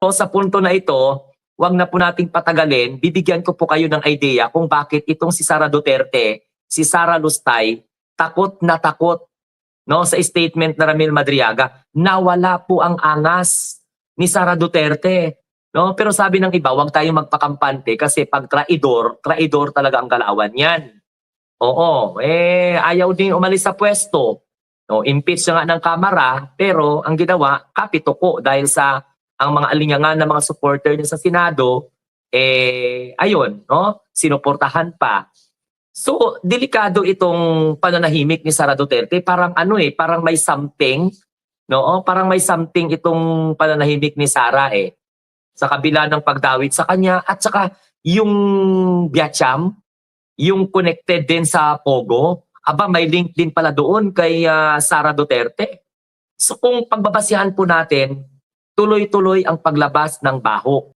So sa punto na ito, wag na po nating patagalin, bibigyan ko po kayo ng idea kung bakit itong si Sara Duterte, si Sara Lustay, takot na takot, no, sa statement na Ramil Madriaga. Nawala po ang angas ni Sara Duterte. No? Pero sabi ng iba, wag tayong magpakampante kasi pag traidor, traidor talaga ang galawan yan. Oo, ayaw din umalis sa pwesto. No, impeach siya nga ng Kamara, pero ang ginawa, kapituko dahil sa ang mga alinyangan ng mga supporter niya sa Senado, ayun, no, sinuportahan pa. So, delikado itong pananahimik ni Sara Duterte. Parang parang may something, no? Parang may something itong pananahimik ni Sara sa kabila ng pagdawit sa kanya at saka yung Biacham, yung connected din sa Pogo, may link din pala doon kay Sara Duterte. So kung pagbabasihan po natin, tuloy-tuloy ang paglabas ng baho.